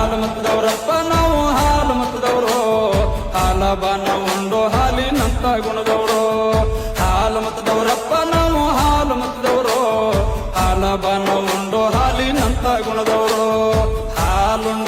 ಹಾಲು ಮತದವರಪ್ಪ ನಾವು ಹಾಲು ಮತದವರು ಹಾಲಬಾನ ಉಂಡು ಹಾಲಿನಂತ ಗುಣದವರು ಹಾಲು ಮತದವರಪ್ಪ ನಾವು ಹಾಲು ಮತದವರು ಹಾಲಬಾನ ಉಂಡು ಹಾಲಿನಂತ ಗುಣದವರು ಹಾಲುಂಡ